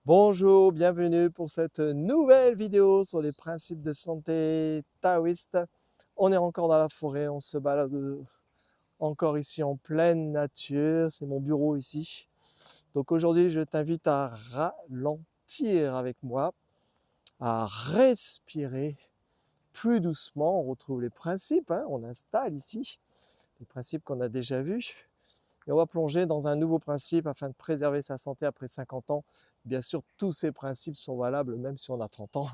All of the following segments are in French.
Bonjour, bienvenue pour cette nouvelle vidéo sur les principes de santé taoïste. On est encore dans la forêt, on se balade encore ici en pleine nature, c'est mon bureau ici. Donc aujourd'hui, je t'invite à ralentir avec moi, à respirer plus doucement. On retrouve les principes, hein, on installe ici les principes qu'on a déjà vus. Et on va plonger dans un nouveau principe afin de préserver sa santé après 50 ans. Bien sûr, tous ces principes sont valables même si on a 30 ans.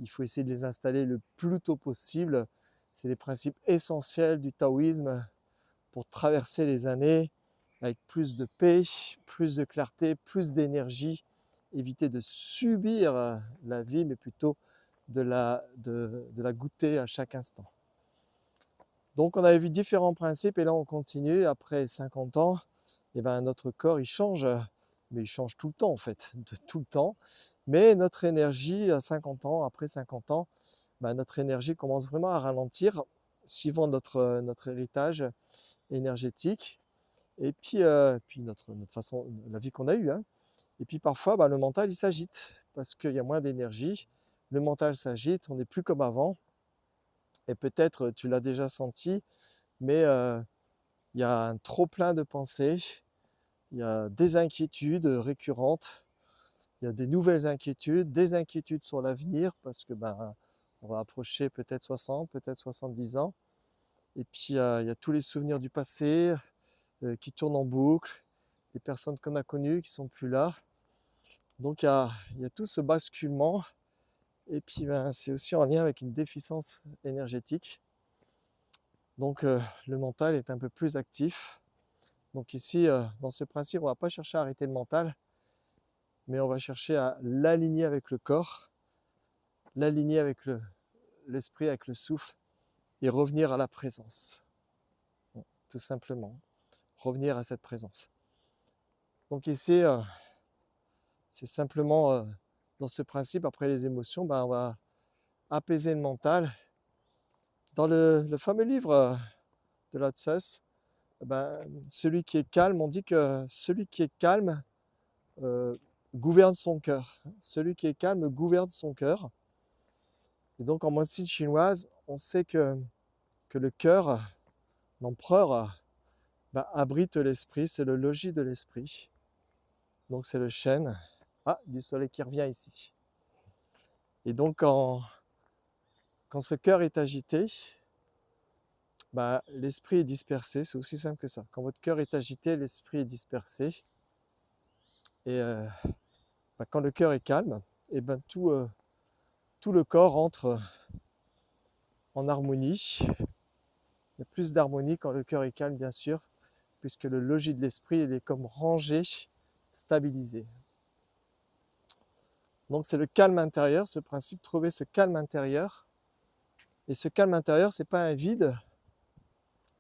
Il faut essayer de les installer le plus tôt possible. C'est les principes essentiels du taoïsme pour traverser les années avec plus de paix, plus de clarté, plus d'énergie. Éviter de subir la vie, mais plutôt de la goûter à chaque instant. Donc on avait vu différents principes et là on continue. Après 50 ans, et ben, notre corps il change, mais il change tout le temps en fait, de tout le temps. Mais notre énergie à 50 ans, après 50 ans, ben, notre énergie commence vraiment à ralentir, suivant notre héritage énergétique et puis notre façon, la vie qu'on a eue, hein. Et puis parfois, ben, le mental il s'agite parce qu'il y a moins d'énergie, le mental s'agite, on n'est plus comme avant. Et peut-être tu l'as déjà senti, mais il y a un trop plein de pensées, il y a des inquiétudes récurrentes, il y a des nouvelles inquiétudes, des inquiétudes sur l'avenir parce que ben, on va approcher peut-être 60, peut-être 70 ans. Et puis il y a tous les souvenirs du passé qui tournent en boucle, les personnes qu'on a connues qui sont plus là. Donc il y a tout ce basculement. Et puis ben, c'est aussi en lien avec une déficience énergétique. Donc le mental est un peu plus actif. Donc ici, dans ce principe, on ne va pas chercher à arrêter le mental, mais on va chercher à l'aligner avec le corps, l'aligner avec l'esprit, avec le souffle, et revenir à la présence. Bon, tout simplement, revenir à cette présence. Donc ici, c'est simplement dans ce principe, après les émotions, ben, on va apaiser le mental. Dans le fameux livre de Lao Tzu, ben, celui qui est calme, on dit que celui qui est calme euh, gouverne son cœur. Celui qui est calme gouverne son cœur. Et donc en médecine chinoise, on sait que le cœur, l'empereur, bah, abrite l'esprit, c'est le logis de l'esprit. Donc c'est le chêne. Ah, du soleil qui revient ici. Et donc quand ce cœur est agité, bah, l'esprit est dispersé, c'est aussi simple que ça. Quand votre cœur est agité, l'esprit est dispersé. Et bah, quand le cœur est calme, et ben tout le corps entre en harmonie. Il y a plus d'harmonie quand le cœur est calme, bien sûr, puisque le logis de l'esprit, il est comme rangé, stabilisé. Donc c'est le calme intérieur, ce principe, trouver ce calme intérieur. Et ce calme intérieur, c'est pas un vide,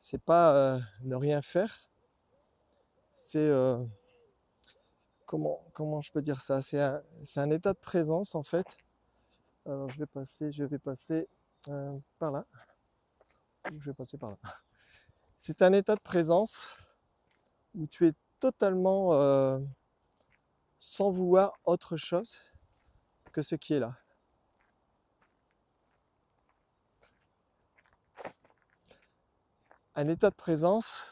c'est pas ne rien faire, c'est comment je peux dire ça, c'est un état de présence en fait. Alors je vais passer par là, ou je vais passer par là. C'est un état de présence où tu es totalement sans vouloir autre chose que ce qui est là. Un état de présence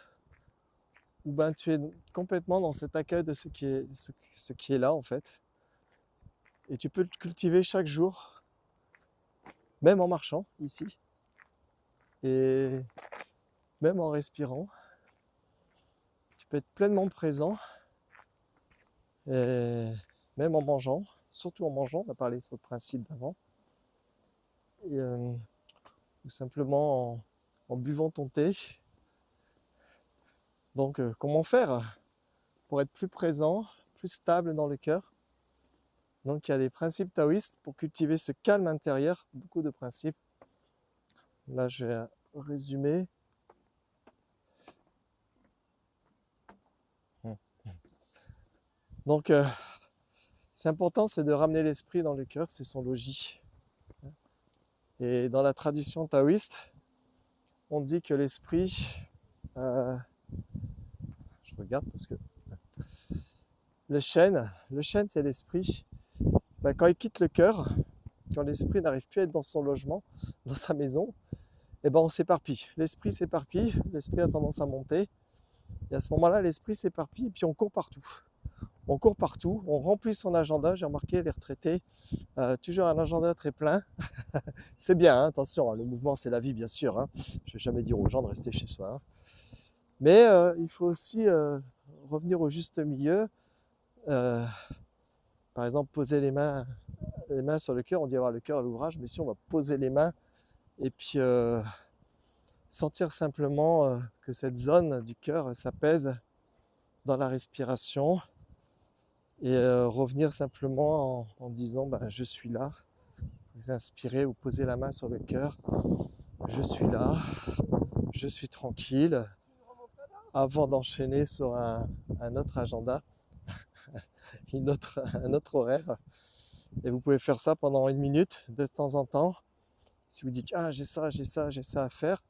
où ben, tu es complètement dans cet accueil de ce qui est là en fait. Et tu peux le cultiver chaque jour, même en marchant ici, et même en respirant. Tu peux être pleinement présent, et même en mangeant, surtout en mangeant, on a parlé sur le principe d'avant, et, ou simplement en buvant ton thé. Donc comment faire pour être plus présent, plus stable dans le cœur? Donc il y a des principes taoïstes pour cultiver ce calme intérieur, beaucoup de principes. Là je vais résumer. Donc c'est important, c'est de ramener l'esprit dans le cœur, c'est son logis. Et dans la tradition taoïste, on dit que l'esprit, je regarde parce que Le chêne c'est l'esprit. Ben, quand il quitte le cœur, quand l'esprit n'arrive plus à être dans son logement, dans sa maison, et ben on s'éparpille. L'esprit s'éparpille, l'esprit a tendance à monter. Et à ce moment-là, l'esprit s'éparpille et puis on court partout. On court partout, on remplit son agenda. J'ai remarqué les retraités, toujours un agenda très plein. C'est bien, hein, attention, hein, le mouvement c'est la vie bien sûr. Hein. Je ne vais jamais dire aux gens de rester chez soi. Hein. Mais il faut aussi revenir au juste milieu. Euh, par exemple, poser les mains sur le cœur. On dit avoir le cœur à l'ouvrage, mais si on va poser les mains et puis sentir simplement que cette zone du cœur s'apaise dans la respiration et revenir simplement en disant ben, je suis là. Vous inspirez, vous posez la main sur le cœur. Je suis là, je suis tranquille. Avant d'enchaîner sur un autre agenda, un autre horaire. Et vous pouvez faire ça pendant 1 minute de temps en temps. Si vous dites ah j'ai ça à faire,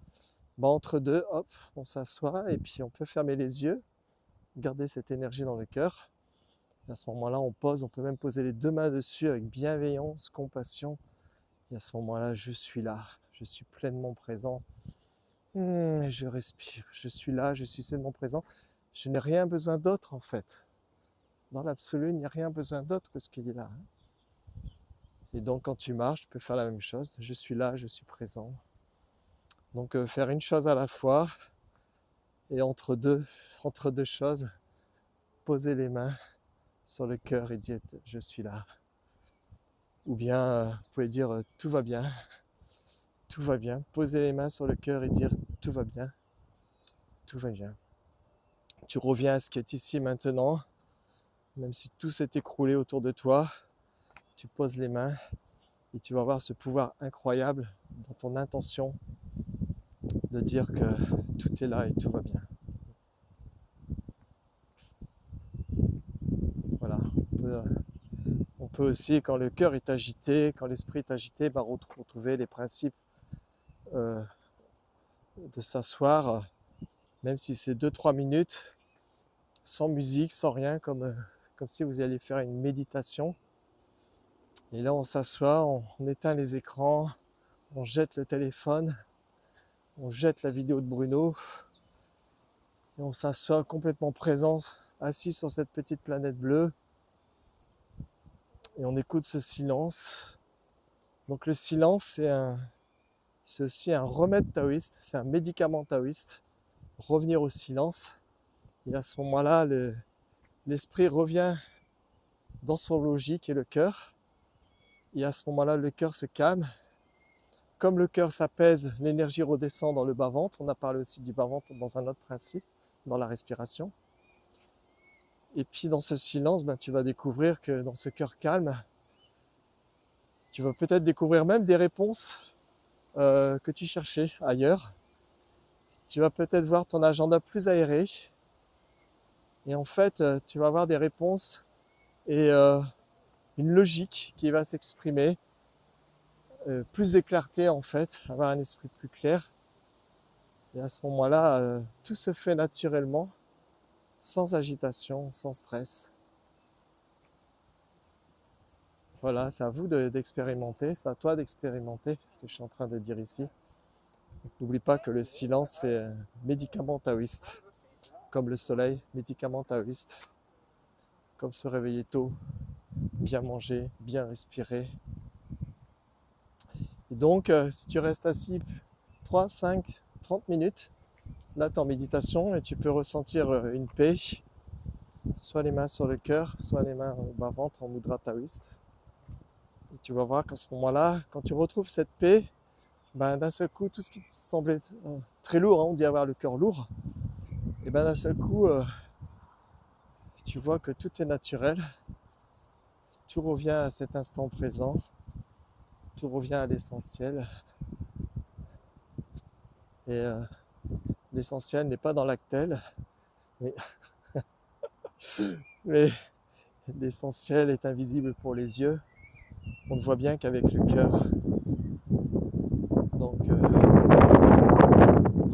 ben, entre deux, hop, on s'assoit et puis on peut fermer les yeux, garder cette énergie dans le cœur. Et à ce moment-là, on pose, on peut même poser les 2 mains dessus avec bienveillance, compassion. Et à ce moment-là, je suis là, je suis pleinement présent. Je respire, je suis là, je suis pleinement présent. Je n'ai rien besoin d'autre en fait. Dans l'absolu, il n'y a rien besoin d'autre que ce qui est là. Et donc quand tu marches, tu peux faire la même chose. Je suis là, je suis présent. Donc faire une chose à la fois et entre deux choses, poser les mains sur le cœur et dire je suis là. Ou bien vous pouvez dire tout va bien, tout va bien. Poser les mains sur le cœur et dire tout va bien, tout va bien. Tu reviens à ce qui est ici maintenant, même si tout s'est écroulé autour de toi, tu poses les mains et tu vas avoir ce pouvoir incroyable dans ton intention de dire que tout est là et tout va bien. Voilà. On peut aussi, quand le cœur est agité, quand l'esprit est agité, retrouver les principes de s'asseoir, même si c'est 2-3 minutes, sans musique, sans rien, comme si vous alliez faire une méditation. Et là, on s'assoit, on éteint les écrans, on jette le téléphone, on jette la vidéo de Bruno, et on s'assoit complètement présent, assis sur cette petite planète bleue, et on écoute ce silence. Donc le silence, c'est aussi un remède taoïste, c'est un médicament taoïste, revenir au silence. Et à ce moment-là, l'esprit revient dans son logis qui est le cœur. Et à ce moment-là, le cœur se calme. Comme le cœur s'apaise, l'énergie redescend dans le bas-ventre. On a parlé aussi du bas-ventre dans un autre principe, dans la respiration. Et puis dans ce silence, tu vas découvrir que dans ce cœur calme, tu vas peut-être découvrir même des réponses que tu cherchais ailleurs. Tu vas peut-être voir ton agenda plus aéré. Et en fait, tu vas avoir des réponses et une logique qui va s'exprimer, plus de clarté en fait, avoir un esprit plus clair. Et à ce moment-là, tout se fait naturellement, sans agitation, sans stress. Voilà, c'est à vous d'expérimenter, c'est à toi d'expérimenter ce que je suis en train de dire ici. N'oublie pas que le silence, c'est un médicament taoïste, comme le soleil, médicament taoïste, comme se réveiller tôt, bien manger, bien respirer. Et donc, si tu restes assis 3, 5, 30 minutes, là tu es en méditation et tu peux ressentir une paix, soit les mains sur le cœur, soit les mains au bas-ventre en mudra taoïste. Et tu vas voir qu'à ce moment-là, quand tu retrouves cette paix, d'un seul coup, tout ce qui te semblait très lourd, on dit avoir le cœur lourd, et d'un seul coup, tu vois que tout est naturel, tout revient à cet instant présent, tout revient à l'essentiel. Et l'essentiel n'est pas dans l'actel, mais l'essentiel est invisible pour les yeux. On ne voit bien qu'avec le cœur. Donc,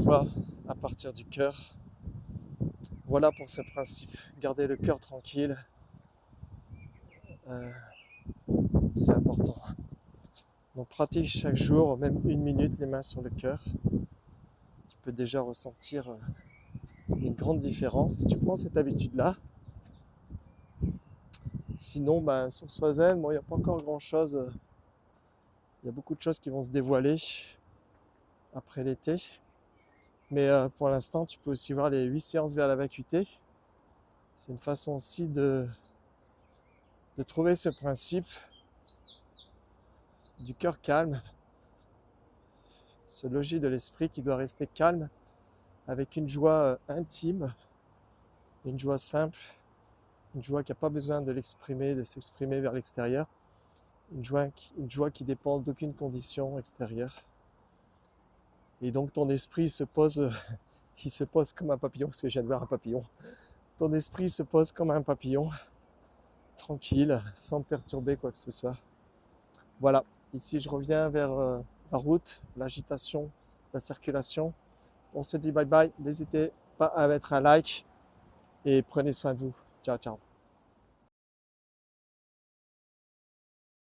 vois à partir du cœur. Voilà pour ce principe. Garder le cœur tranquille, c'est important. Donc pratique chaque jour, même 1 minute, les mains sur le cœur. Tu peux déjà ressentir une grande différence si tu prends cette habitude-là. Sinon, ben, sur Swazen, bon, il n'y a pas encore grand-chose. Il y a beaucoup de choses qui vont se dévoiler après l'été. Mais pour l'instant, tu peux aussi voir les 8 séances vers la vacuité. C'est une façon aussi de trouver ce principe du cœur calme, ce logis de l'esprit qui doit rester calme, avec une joie intime, une joie simple, une joie qui n'a pas besoin de l'exprimer, de s'exprimer vers l'extérieur, une joie qui dépend d'aucune condition extérieure. Et donc ton esprit se pose, il se pose comme un papillon, parce que je viens de voir un papillon. Ton esprit se pose comme un papillon, tranquille, sans perturber quoi que ce soit. Voilà, ici je reviens vers la route, l'agitation, la circulation. On se dit bye bye, n'hésitez pas à mettre un like et prenez soin de vous. Ciao, ciao.